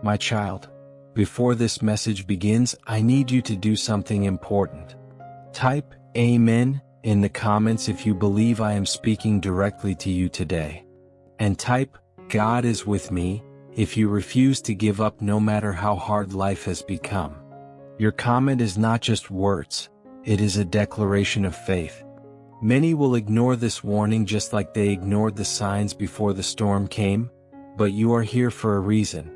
My child, before this message begins, I need you to do something important. Type Amen in the comments if you believe I am speaking directly to you today. And type God is with me if you refuse to give up no matter how hard life has become. Your comment is not just words, it is a declaration of faith. Many will ignore this warning just like they ignored the signs before the storm came, but you are here for a reason.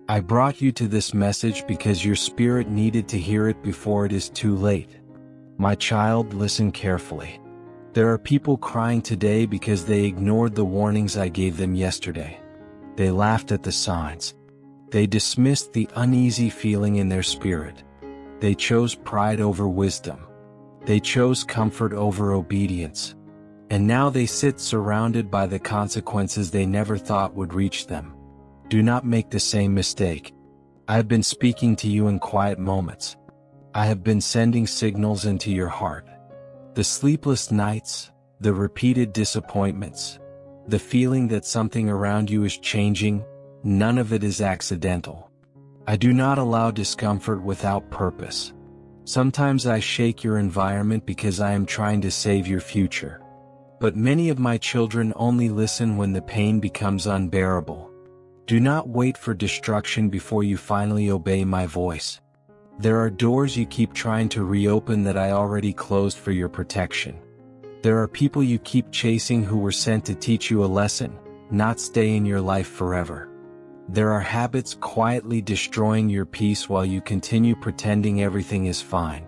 I brought you to this message because your spirit needed to hear it before it is too late. My child, listen carefully. There are people crying today because they ignored the warnings I gave them yesterday. They laughed at the signs. They dismissed the uneasy feeling in their spirit. They chose pride over wisdom. They chose comfort over obedience. And now they sit surrounded by the consequences they never thought would reach them. Do not make the same mistake. I have been speaking to you in quiet moments. I have been sending signals into your heart. The sleepless nights, the repeated disappointments, the feeling that something around you is changing, none of it is accidental. I do not allow discomfort without purpose. Sometimes I shake your environment because I am trying to save your future. But many of my children only listen when the pain becomes unbearable. Do not wait for destruction before you finally obey my voice. There are doors you keep trying to reopen that I already closed for your protection. There are people you keep chasing who were sent to teach you a lesson, not stay in your life forever. There are habits quietly destroying your peace while you continue pretending everything is fine.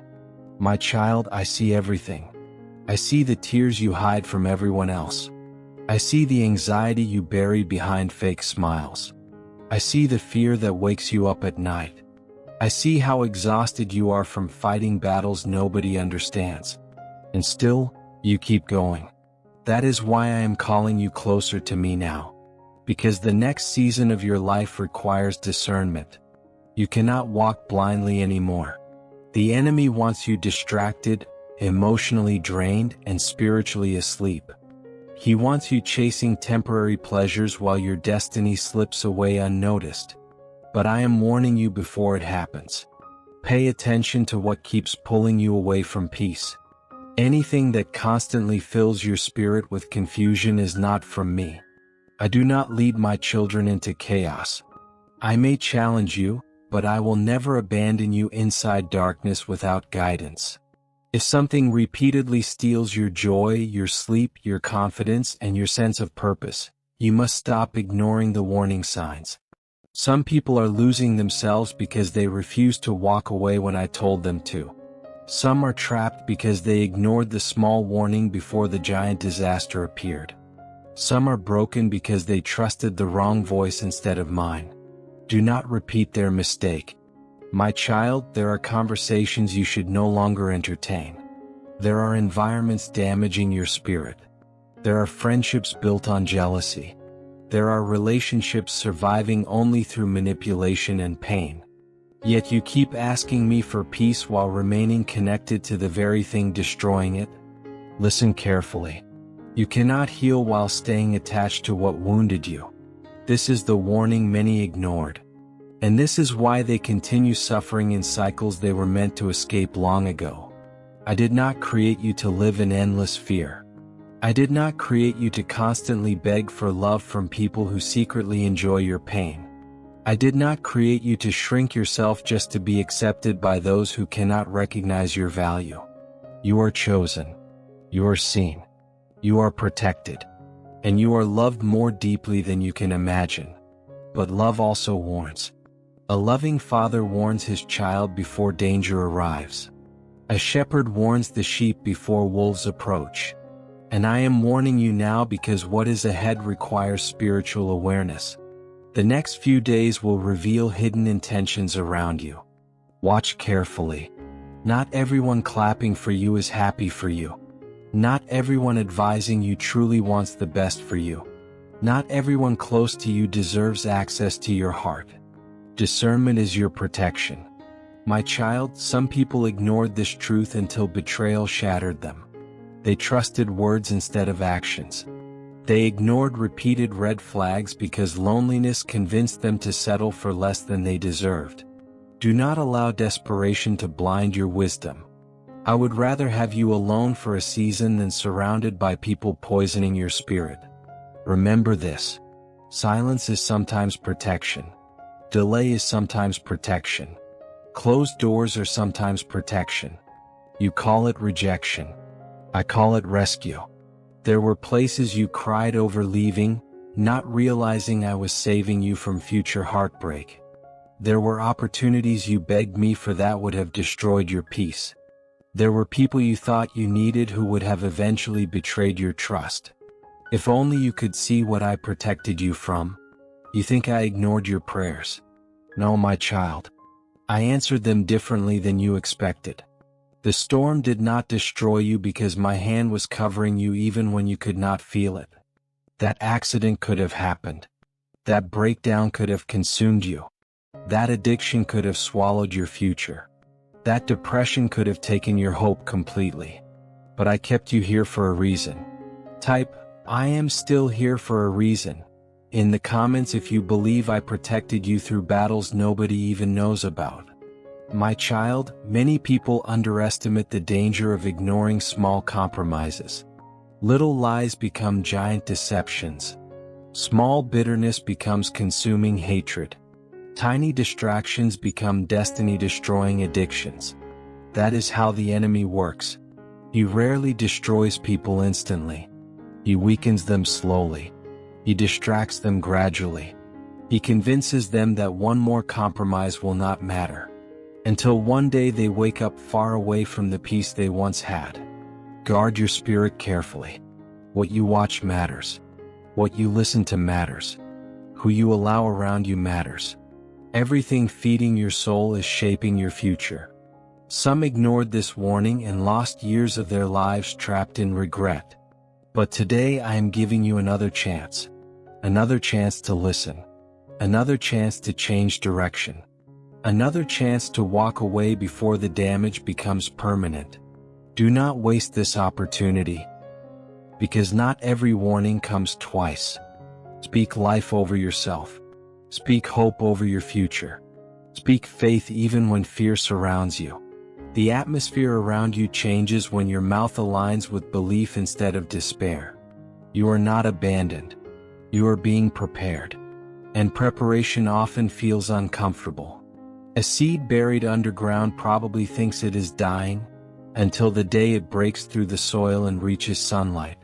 My child, I see everything. I see the tears you hide from everyone else. I see the anxiety you bury behind fake smiles. I see the fear that wakes you up at night. I see how exhausted you are from fighting battles nobody understands. And still, you keep going. That is why I am calling you closer to me now. Because the next season of your life requires discernment. You cannot walk blindly anymore. The enemy wants you distracted, emotionally drained, and spiritually asleep. He wants you chasing temporary pleasures while your destiny slips away unnoticed. But I am warning you before it happens. Pay attention to what keeps pulling you away from peace. Anything that constantly fills your spirit with confusion is not from me. I do not lead my children into chaos. I may challenge you, but I will never abandon you inside darkness without guidance. If something repeatedly steals your joy, your sleep, your confidence, and your sense of purpose, you must stop ignoring the warning signs. Some people are losing themselves because they refuse to walk away when I told them to. Some are trapped because they ignored the small warning before the giant disaster appeared. Some are broken because they trusted the wrong voice instead of mine. Do not repeat their mistake. My child, there are conversations you should no longer entertain. There are environments damaging your spirit. There are friendships built on jealousy. There are relationships surviving only through manipulation and pain. Yet you keep asking me for peace while remaining connected to the very thing destroying it. Listen carefully. You cannot heal while staying attached to what wounded you. This is the warning many ignored. And this is why they continue suffering in cycles they were meant to escape long ago. I did not create you to live in endless fear. I did not create you to constantly beg for love from people who secretly enjoy your pain. I did not create you to shrink yourself just to be accepted by those who cannot recognize your value. You are chosen. You are seen. You are protected. And you are loved more deeply than you can imagine. But love also warns. A loving father warns his child before danger arrives. A shepherd warns the sheep before wolves approach. And I am warning you now because what is ahead requires spiritual awareness. The next few days will reveal hidden intentions around you. Watch carefully. Not everyone clapping for you is happy for you. Not everyone advising you truly wants the best for you. Not everyone close to you deserves access to your heart. Discernment is your protection. My child, some people ignored this truth until betrayal shattered them. They trusted words instead of actions. They ignored repeated red flags because loneliness convinced them to settle for less than they deserved. Do not allow desperation to blind your wisdom. I would rather have you alone for a season than surrounded by people poisoning your spirit. Remember this. Silence is sometimes protection. Delay is sometimes protection. Closed doors are sometimes protection. You call it rejection. I call it rescue. There were places you cried over leaving, not realizing I was saving you from future heartbreak. There were opportunities you begged me for that would have destroyed your peace. There were people you thought you needed who would have eventually betrayed your trust. If only you could see what I protected you from. You think I ignored your prayers? No, my child. I answered them differently than you expected. The storm did not destroy you because my hand was covering you even when you could not feel it. That accident could have happened. That breakdown could have consumed you. That addiction could have swallowed your future. That depression could have taken your hope completely. But I kept you here for a reason. Type, I am still here for a reason, in the comments if you believe I protected you through battles nobody even knows about. My child, many people underestimate the danger of ignoring small compromises. Little lies become giant deceptions. Small bitterness becomes consuming hatred. Tiny distractions become destiny-destroying addictions. That is how the enemy works. He rarely destroys people instantly. He weakens them slowly. He distracts them gradually. He convinces them that one more compromise will not matter. Until one day they wake up far away from the peace they once had. Guard your spirit carefully. What you watch matters. What you listen to matters. Who you allow around you matters. Everything feeding your soul is shaping your future. Some ignored this warning and lost years of their lives trapped in regret. But today I am giving you another chance. Another chance to listen. Another chance to change direction. Another chance to walk away before the damage becomes permanent. Do not waste this opportunity. Because not every warning comes twice. Speak life over yourself. Speak hope over your future. Speak faith even when fear surrounds you. The atmosphere around you changes when your mouth aligns with belief instead of despair. You are not abandoned. You are being prepared. And preparation often feels uncomfortable. A seed buried underground probably thinks it is dying, until the day it breaks through the soil and reaches sunlight.